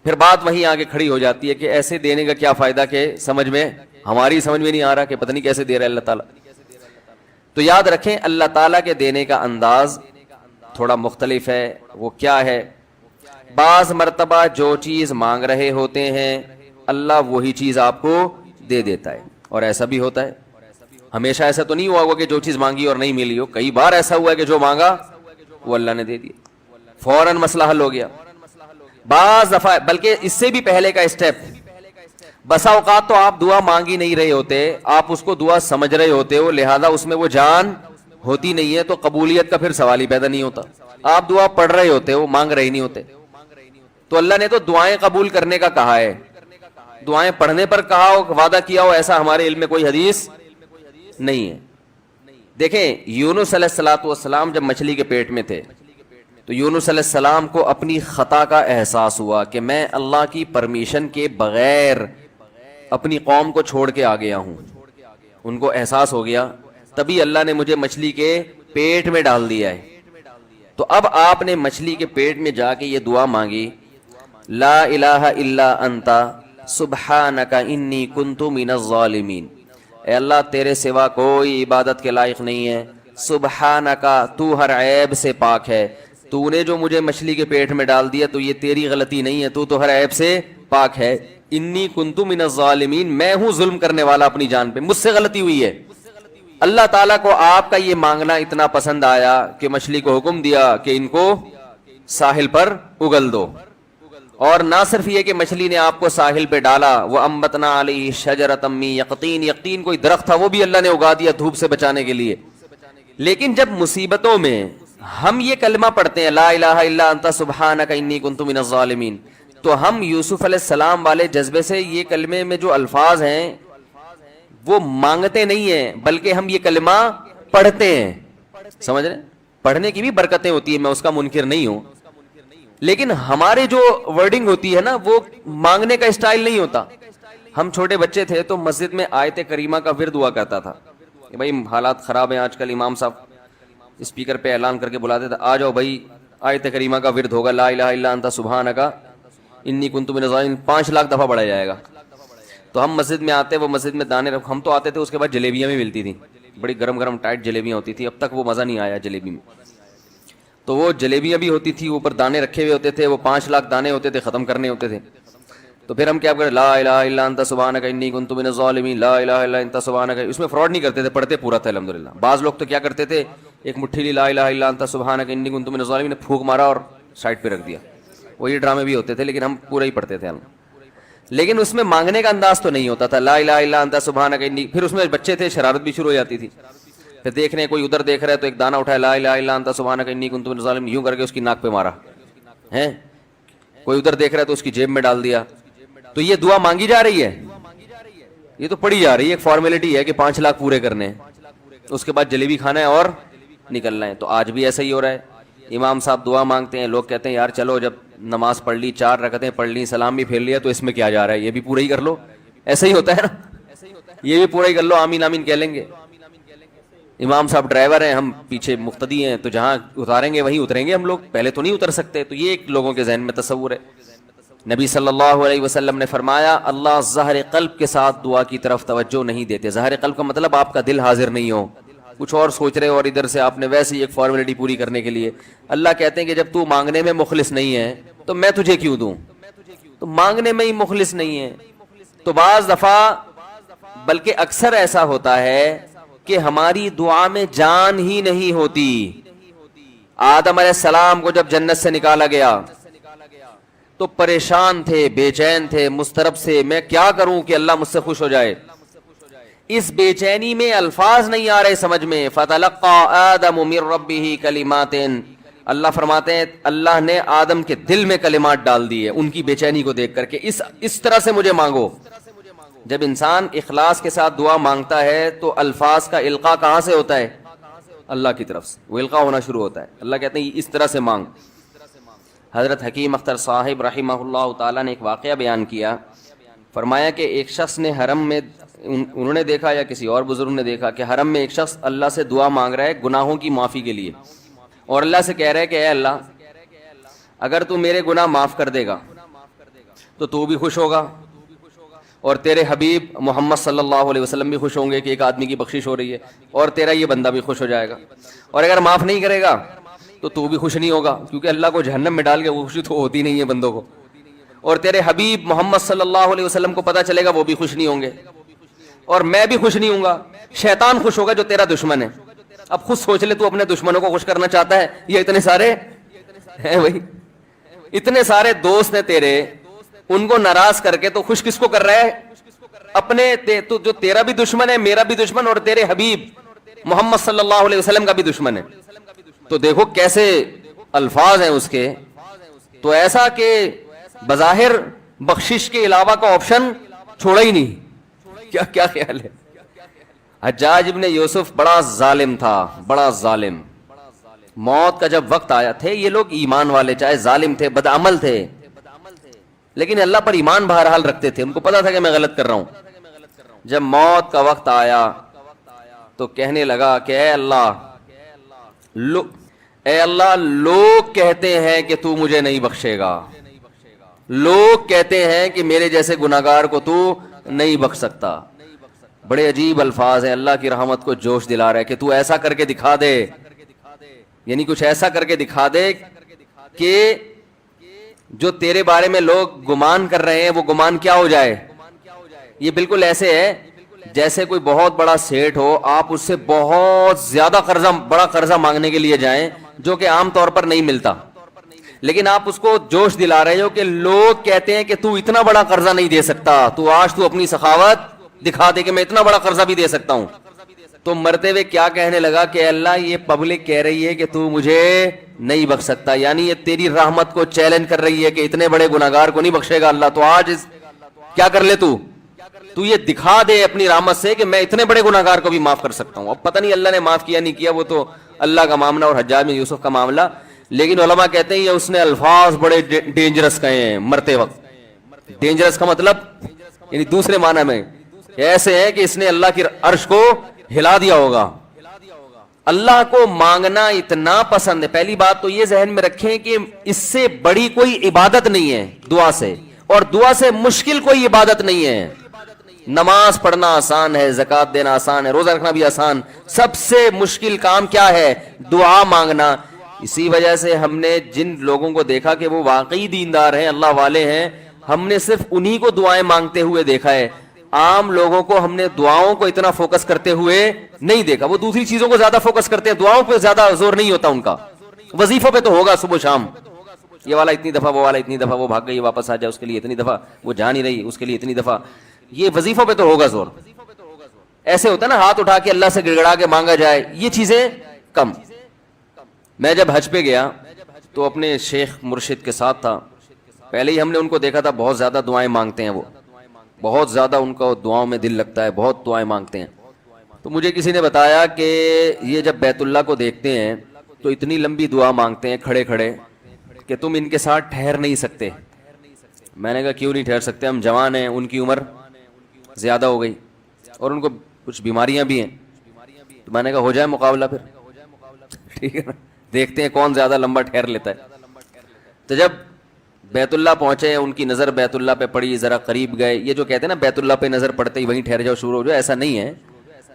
پھر بات وہیں آگے کھڑی ہو جاتی ہے کہ ایسے دینے کا کیا فائدہ کہ ہماری سمجھ میں نہیں آ رہا کہ پتہ نہیں کیسے دے رہا ہے اللہ تعالیٰ. تو یاد رکھیں اللہ تعالیٰ کے دینے کا انداز تھوڑا مختلف ہے. وہ کیا ہے؟ بعض مرتبہ جو چیز مانگ رہے ہوتے ہیں اللہ وہی چیز آپ کو دے دیتا ہے. اور ایسا بھی ہوتا ہے, ہمیشہ ایسا تو نہیں ہوا ہوگا کہ جو چیز مانگی اور نہیں ملی ہو. کئی بار ایسا ہوا ہے کہ جو مانگا وہ اللہ نے دے دیا, فوراً مسئلہ حل ہو گیا. بعض دفعہ بلکہ اس سے بھی پہلے کا اسٹیپ, بسا اوقات تو آپ دعا مانگ ہی نہیں رہے ہوتے, آپ اس کو دعا سمجھ رہے ہوتے ہو, لہذا اس میں وہ جان ہوتی نہیں ہے, تو قبولیت کا پھر سوال ہی پیدا نہیں ہوتا. آپ دعا پڑھ رہے ہوتے ہو, مانگ رہے نہیں ہوتے. تو اللہ نے تو دعائیں قبول کرنے کا کہا ہے, دعائیں پڑھنے پر کہا ہو, وعدہ کیا ہو, ایسا ہمارے علم میں کوئی حدیث نہیں ہے. دیکھیں یونس علیہ الصلوۃ والسلام جب مچھلی کے پیٹ میں تھے تو یونس علیہ السلام کو اپنی خطا کا احساس ہوا کہ میں اللہ کی پرمیشن کے بغیر اپنی قوم کو چھوڑ کے آ گیا ہوں. ان کو احساس ہو گیا, تبھی اللہ نے مجھے مچھلی کے پیٹ میں ڈال دیا ہے. تو اب آپ نے مچھلی کے پیٹ میں جا کے یہ دعا مانگی, لا الہ الا انت سبحانک انی کنت من الظالمین. اے اللہ تیرے سوا کوئی عبادت کے لائق نہیں ہے, سبحانکا تو ہر عیب سے پاک ہے. تو نے جو مجھے مچھلی کے پیٹ میں ڈال دیا تو یہ تیری غلطی نہیں ہے, تو ہر عیب سے پاک ہے. انی کنت من الظالمین, میں ہوں ظلم کرنے والا اپنی جان پہ, مجھ سے غلطی ہوئی ہے. اللہ تعالیٰ کو آپ کا یہ مانگنا اتنا پسند آیا کہ مچھلی کو حکم دیا کہ ان کو ساحل پر اگل دو. اور نہ صرف یہ کہ مچھلی نے آپ کو ساحل پہ ڈالا, وہ انبتنا علیہ شجرۃ من یقطین, یقطین کوئی درخت تھا وہ بھی اللہ نے اگا دیا دھوپ سے بچانے کے لیے. لیکن جب مصیبتوں میں ہم یہ کلمہ پڑھتے ہیں لا الہ الا انت سبحانک انی کنت من الظالمین, تو ہم یوسف علیہ السلام والے جذبے سے یہ کلمے میں جو الفاظ ہیں وہ مانگتے نہیں ہیں, بلکہ ہم یہ کلمہ پڑھتے ہیں. سمجھ رہے ہیں, پڑھنے کی بھی برکتیں ہوتی ہیں, میں اس کا منکر نہیں ہوں, لیکن ہمارے جو ورڈنگ ہوتی ہے نا وہ مانگنے کا اسٹائل نہیں ہوتا. ہم چھوٹے بچے تھے تو مسجد میں آیت کریمہ کا ورد ہوا کرتا تھا کہ بھائی حالات خراب ہیں آج کل, امام صاحب اسپیکر پہ اعلان کر کے بلاتے تھے, آ جاؤ بھائی آیت کریمہ کا ورد ہوگا, لا الہ الا انت سبحانک انی کنت من الظالمین, 5 لاکھ دفعہ پڑھا جائے گا. تو ہم مسجد میں آتے, وہ مسجد میں دانے ہم تو آتے تھے, اس کے بعد جلیبیاں بھی ملتی تھیں, بڑی گرم گرم ٹائٹ جلیبیاں ہوتی تھی. اب تک وہ مزہ نہیں آیا جلیبی میں. تو وہ جلیبیاں بھی ہوتی تھی, اوپر دانے رکھے ہوئے ہوتے تھے, وہ 5 لاکھ دانے ہوتے تھے, ختم کرنے ہوتے تھے. تو پھر ہم کیا کریں, لا الہ الا انت سبحانک انی کنت من الظالمین, لا الہ الا انت سبحانک. اس میں فراڈ نہیں کرتے تھے, پڑھتے پورا تھا الحمدللہ. بعض لوگ تو کیا کرتے تھے, ایک مٹھی لی لا الہ الا انت سبحانک انی کنت من الظالمین نے پھونک مارا اور سائڈ پہ رکھ دیا. وہ یہ ڈرامے بھی ہوتے تھے, لیکن ہم پورا ہی پڑھتے تھے. لیکن اس میں مانگنے کا انداز تو نہیں ہوتا تھا, لا الہ الا انت سبحانک انی. پھر اس میں بچے تھے, شرارت بھی شروع ہو جاتی تھی. پھر دیکھ رہے کوئی ادھر دیکھ رہا ہے تو ایک دانہ اٹھایا, لا الہ الا انت سبحانک انی کنت من الظالمین, یوں کر کے اس کی ناک پہ مارا ہے. کوئی ادھر دیکھ رہا ہے تو اس کی جیب میں ڈال دیا. تو یہ دعا مانگی جا رہی ہے, یہ تو پڑھی جا رہی ہے, ایک فارمیلٹی ہے کہ 5 لاکھ پورے کرنے ہیں, اس کے بعد جلیبی کھانا ہے اور نکلنا ہے. تو آج بھی ایسا ہی ہو رہا ہے. امام صاحب دعا مانگتے ہیں, لوگ کہتے ہیں یار چلو جب نماز پڑھ لی, 4 رکعتیں پڑھ لی, سلام بھی پھیر لیا, تو اس میں کیا جا رہا ہے, یہ بھی پورا ہی کر لو. ایسا ہی ہوتا ہے نا, یہ بھی پورا ہی کر لو, آمین آمین کہہ لیں گے. امام صاحب ڈرائیور ہیں, ہم پیچھے مقتدی ہیں, تو جہاں اتاریں گے وہیں اتریں گے ہم لوگ, پہلے تو نہیں اتر سکتے. تو یہ ایک لوگوں کے ذہن میں تصور ہے. نبی صلی اللہ علیہ وسلم نے فرمایا اللہ ظاہر قلب کے ساتھ دعا کی طرف توجہ نہیں دیتے. ظاہر قلب کا مطلب آپ کا دل حاضر نہیں ہو, کچھ اور سوچ رہے ہو, اور ادھر سے آپ نے ویسے ہی ایک فارمیلٹی پوری کرنے کے لیے. اللہ کہتے ہیں کہ جب تو مانگنے میں مخلص نہیں ہے تو میں تجھے کیوں دوں. تو مانگنے میں ہی مخلص نہیں ہے. تو بعض دفعہ بلکہ اکثر ایسا ہوتا ہے کہ ہماری دعا میں جان ہی نہیں ہوتی. آدم علیہ السلام کو جب جنت سے نکالا گیا تو پریشان تھے, بے چین تھے, مضطرب سے, میں کیا کروں کہ اللہ مجھ سے خوش ہو جائے. اس بے چینی میں الفاظ نہیں آ رہے سمجھ میں. فَتَلَقَّى آدَمُ مِن رَبِّهِ كَلِمَاتٍ, اللہ فرماتے ہیں اللہ نے آدم کے دل میں کلمات ڈال دیے ان کی بے چینی کو دیکھ کر کے, اس طرح سے مجھے مانگو. جب انسان اخلاص کے ساتھ دعا مانگتا ہے تو الفاظ کا القاء کہاں سے ہوتا ہے, اللہ کی طرف سے وہ القاء ہونا شروع ہوتا ہے. اللہ کہتے ہیں اس طرح سے مانگ. حضرت حکیم اختر صاحب رحمہ اللہ تعالیٰ نے ایک واقعہ بیان کیا, فرمایا کہ ایک شخص نے حرم میں, انہوں نے دیکھا یا کسی اور بزرگ نے دیکھا کہ حرم میں ایک شخص اللہ سے دعا مانگ رہا ہے گناہوں کی معافی کے لیے, اور اللہ سے کہہ رہا ہے کہ اے اللہ اگر تو میرے گناہ معاف کر دے گا تو بھی خوش ہوگا اور تیرے حبیب محمد صلی اللہ علیہ وسلم بھی خوش ہوں گے کہ ایک آدمی کی بخشش ہو رہی ہے، اور تیرا یہ بندہ بھی خوش ہو جائے گا۔ اور اگر معاف نہیں کرے گا تو بھی خوش نہیں ہوگا، کیونکہ اللہ کو جہنم میں ڈال کے خوشی تو ہوتی نہیں ہے بندوں کو، اور تیرے حبیب محمد صلی اللہ علیہ وسلم کو پتہ چلے گا وہ بھی خوش نہیں ہوں گے، اور میں بھی خوش نہیں ہوں گا۔ شیطان خوش ہوگا جو تیرا دشمن ہے۔ اب خود سوچ لے، تو اپنے دشمنوں کو خوش کرنا چاہتا ہے؟ یہ اتنے سارے ہیں بھائی، اتنے سارے دوست ہیں تیرے، ان کو ناراض کر کے تو خوش کس کو کر رہا ہے؟ اپنے تو جو تیرا بھی دشمن ہے، میرا بھی دشمن، اور تیرے حبیب محمد صلی اللہ علیہ وسلم کا بھی دشمن ہے۔ تو دیکھو کیسے الفاظ ہیں اس کے، تو ایسا کہ بظاہر بخشش کے علاوہ کا آپشن چھوڑا ہی نہیں۔ کیا خیال ہے؟ حجاج ابن یوسف بڑا ظالم تھا، بڑا ظالم۔ موت کا جب وقت آیا، تھے یہ لوگ ایمان والے، چاہے ظالم تھے، بدعمل تھے، لیکن اللہ پر ایمان بہرحال رکھتے تھے، ان کو پتا تھا کہ میں غلط کر رہا ہوں۔ جب موت کا وقت آیا تو کہنے لگا کہ اے اللہ لوگ کہتے ہیں کہ تو مجھے نہیں بخشے گا، لوگ کہتے ہیں کہ میرے جیسے گناہگار کو تو نہیں بخش سکتا۔ بڑے عجیب الفاظ ہیں، اللہ کی رحمت کو جوش دلا رہا ہے کہ تو ایسا کر کے دکھا دے، یعنی کچھ ایسا کر کے دکھا دے کہ جو تیرے بارے میں لوگ گمان کر رہے ہیں وہ گمان کیا ہو جائے۔ یہ بالکل ایسے ہے جیسے کوئی بہت بڑا سیٹ ہو، آپ اس سے بہت زیادہ بڑا قرضہ مانگنے کے لیے جائیں جو کہ عام طور پر نہیں ملتا، لیکن آپ اس کو جوش دلا رہے ہو کہ لوگ کہتے ہیں کہ تو اتنا بڑا قرضہ نہیں دے سکتا، تو آج تو اپنی سخاوت دکھا دے کہ میں اتنا بڑا قرضہ بھی دے سکتا ہوں۔ تو مرتے ہوئے کیا کہنے لگا کہ اللہ یہ پبلک کہہ رہی ہے کہ تو مجھے نہیں بخش سکتا، یعنی یہ تیری رحمت کو چیلنج کر رہی ہے کہ اتنے بڑے گناہگار کو نہیں بخشے گا اللہ، تو آج کیا کر لے تو یہ دکھا دے اپنی رحمت سے کہ میں اتنے بڑے گناہگار کو بھی معاف کر سکتا ہوں۔ اب پتہ نہیں اللہ نے معاف کیا نہیں کیا، وہ تو اللہ کا معاملہ اور حجاج بن یوسف کا معاملہ، لیکن علماء کہتے ہیں یہ اس نے الفاظ بڑے ڈینجرس کہے ہیں مرتے وقت۔ ڈینجرس کا مطلب یعنی دوسرے معنی میں ایسے ہے کہ اس نے اللہ کی عرش کو ہلا دیا ہوگا۔ اللہ کو مانگنا اتنا پسند ہے، پہلی بات تو یہ ذہن میں رکھیں کہ اس سے بڑی کوئی عبادت نہیں ہے دعا سے، اور دعا سے مشکل کوئی عبادت نہیں ہے۔ نماز پڑھنا آسان ہے، زکوٰۃ دینا آسان ہے، روزہ رکھنا بھی آسان، سب سے مشکل کام کیا ہے؟ دعا مانگنا۔ اسی وجہ سے ہم نے جن لوگوں کو دیکھا کہ وہ واقعی دیندار ہیں، اللہ والے ہیں، ہم نے صرف انہی کو دعائیں مانگتے ہوئے دیکھا ہے۔ عام لوگوں کو ہم نے دعاؤں کو اتنا فوکس کرتے ہوئے نہیں دیکھا، وہ دوسری چیزوں کو زیادہ فوکس کرتے ہیں، دعاؤں پہ زیادہ زور نہیں ہوتا ان کا۔ وظیفوں پہ تو ہوگا صبح شام، یہ والا اتنی دفعہ، وہ والا اتنی دفعہ، وہ بھاگ گئی واپس آ جائے اس کے لیے اتنی دفعہ، وہ جا نہیں رہی اس کے لیے اتنی دفعہ، یہ وظیفوں پہ تو ہوگا زور۔ ایسے ہوتا ہے نا ہاتھ اٹھا کے اللہ سے گڑگڑا کے مانگا جائے، یہ چیزیں کم۔ میں جب حج پہ گیا تو اپنے شیخ مرشد کے ساتھ تھا، پہلے ہی ہم نے ان کو دیکھا تھا بہت زیادہ دعائیں مانگتے ہیں، وہ بہت زیادہ ان کا دعاؤں میں دل لگتا ہے، بہت دعائیں مانگتے ہیں۔ تو مجھے کسی نے بتایا کہ یہ جب بیت اللہ کو دیکھتے ہیں تو اتنی لمبی دعا مانگتے ہیں کھڑے کھڑے کہ تم ان کے ساتھ ٹھہر نہیں سکتے۔ میں نے کہا کیوں نہیں ٹھہر سکتے؟ ہم جوان ہیں، ان کی عمر زیادہ ہو گئی اور ان کو کچھ بیماریاں بھی ہیں۔ تو میں نے کہا ہو جائے مقابلہ پھر، ٹھیک ہے نا، دیکھتے ہیں کون زیادہ لمبا ٹھہر لیتا ہے۔ تو جب بیت اللہ پہنچے، ان کی نظر بیت اللہ پہ پڑی، ذرا قریب گئے۔ یہ جو کہتے ہیں نا بیت اللہ پہ نظر پڑتے ہی وہیں ٹھہر جاؤ، شروع ہو جاؤ، ایسا نہیں ہے۔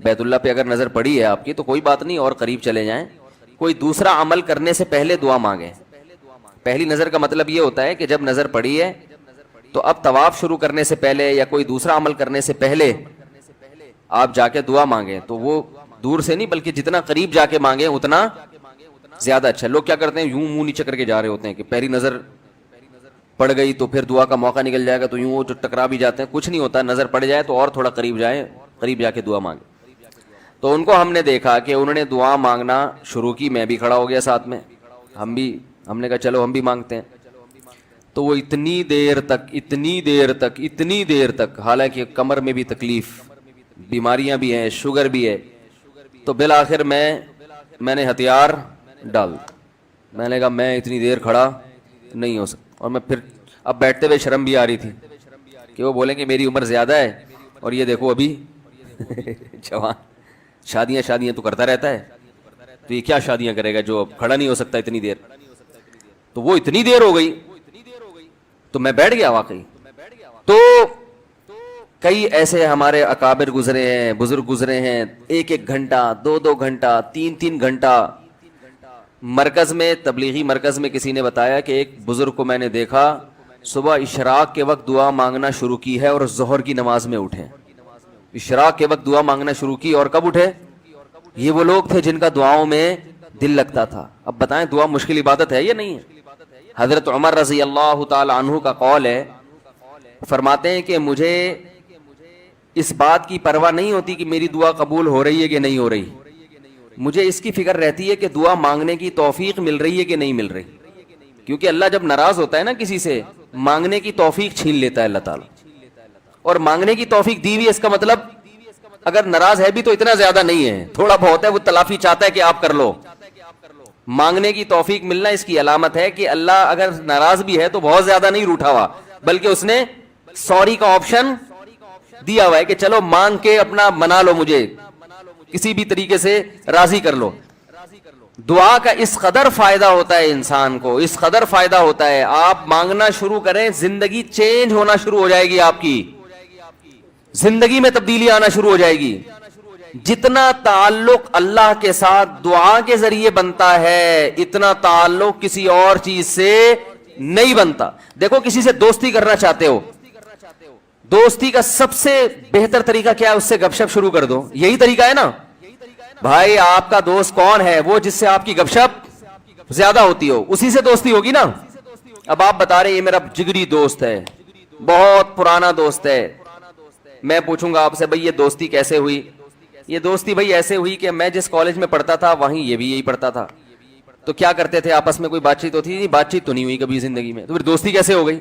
بیت اللہ پہ اگر نظر پڑی ہے آپ کی تو کوئی بات نہیں، اور قریب چلے جائیں۔ کوئی دوسرا عمل کرنے سے پہلے دعا مانگیں۔ پہلی نظر کا مطلب یہ ہوتا ہے کہ جب نظر پڑی ہے تو اب طواف شروع کرنے سے پہلے یا کوئی دوسرا عمل کرنے سے پہلے آپ جا کے دعا مانگیں، تو وہ دور سے نہیں بلکہ جتنا قریب جا کے مانگیں اتنا زیادہ اچھا۔ لوگ کیا کرتے ہیں، یوں منہ نیچے کر کے جا رہے ہوتے ہیں کہ پہلی نظر پڑ گئی تو پھر دعا کا موقع نکل جائے گا، تو یوں وہ ٹکرا بھی جاتے ہیں۔ کچھ نہیں ہوتا، نظر پڑ جائے تو اور تھوڑا قریب جائیں، قریب جا کے دعا مانگیں۔ تو ان کو ہم نے دیکھا کہ انہوں نے دعا مانگنا شروع کی، میں بھی کھڑا ہو گیا ساتھ میں، ہم نے کہا چلو ہم بھی مانگتے ہیں۔ تو وہ اتنی دیر تک حالانکہ کمر میں بھی تکلیف، بیماریاں بھی ہیں، شوگر بھی ہے، تو بالآخر میں نے ہتھیار ڈال، میں نے کہا میں اتنی دیر کھڑا نہیں ہو سکتا۔ اور میں پھر اب بیٹھتے ہوئے شرم بھی آ رہی تھی کہ وہ بولیں کہ میری عمر زیادہ ہے اور یہ دیکھو ابھی جوان، شادیاں تو کرتا رہتا ہے، تو یہ کیا شادیاں کرے گا جو اب کھڑا نہیں ہو سکتا اتنی دیر۔ تو وہ اتنی دیر ہو گئی تو میں بیٹھ گیا واقعی، تو کئی ایسے ہمارے اکابر گزرے ہیں, بزرگ گزرے ہیں, 1 گھنٹہ 2 گھنٹہ 3 گھنٹہ. مرکز میں, تبلیغی مرکز میں کسی نے بتایا کہ ایک بزرگ کو میں نے دیکھا صبح اشراق کے وقت دعا مانگنا شروع کی ہے اور ظہر کی نماز میں اٹھے. اشراق کے وقت دعا مانگنا شروع کی اور کب اٹھے؟ یہ وہ لوگ تھے جن کا دعاؤں میں دل لگتا تھا. اب بتائیں دعا مشکل عبادت ہے یا نہیں ہے؟ حضرت عمر رضی اللہ تعالی عنہ کا قول ہے, فرماتے ہیں کہ مجھے اس بات کی پرواہ نہیں ہوتی کہ میری دعا قبول ہو رہی ہے کہ نہیں ہو رہی, مجھے اس کی فکر رہتی ہے کہ دعا مانگنے کی توفیق مل رہی ہے کہ نہیں مل رہی. کیونکہ اللہ جب ناراض ہوتا ہے نا کسی سے, مانگنے کی توفیق چھین لیتا ہے اللہ تعالیٰ. اور مانگنے کی توفیق دی ہوئی, اس کا مطلب اگر ناراض ہے بھی تو اتنا زیادہ نہیں ہے, تھوڑا بہت ہے, وہ تلافی چاہتا ہے کہ آپ کر لو. مانگنے کی توفیق ملنا اس کی علامت ہے کہ اللہ اگر ناراض بھی ہے تو بہت زیادہ نہیں روٹھا ہوا, بلکہ اس نے سوری کا آپشن دیا ہوا ہے کہ چلو مانگ کے اپنا منا لو, مجھے کسی بھی طریقے سے راضی کر لو. دعا کا اس قدر فائدہ ہوتا ہے انسان کو, اس قدر فائدہ ہوتا ہے, آپ مانگنا شروع کریں زندگی چینج ہونا شروع ہو جائے گی, آپ کی زندگی میں تبدیلی آنا شروع ہو جائے گی. جتنا تعلق اللہ کے ساتھ دعا کے ذریعے بنتا ہے اتنا تعلق کسی اور چیز سے نہیں بنتا. دیکھو کسی سے دوستی کرنا چاہتے ہو, دوستی کا سب سے بہتر طریقہ کیا ہے؟ اس سے گپ شپ شروع کر دو. یہی طریقہ ہے نا بھائی. آپ کا دوست کون ہے؟ وہ جس سے آپ کی گپ شپ زیادہ ہوتی ہو, اسی سے دوستی ہوگی نا. اب آپ بتا رہے یہ میرا جگری دوست ہے, بہت پرانا دوست ہے. میں پوچھوں گا آپ سے بھائی یہ دوستی کیسے ہوئی؟ یہ دوستی بھائی ایسے ہوئی کہ میں جس کالج میں پڑھتا تھا وہیں یہ بھی یہی پڑھتا تھا, تو کیا کرتے تھے آپس میں کوئی بات چیت ہوتی تھی؟ بات چیت تو نہیں ہوئی کبھی زندگی میں, تو پھر دوستی کیسے ہو گئی؟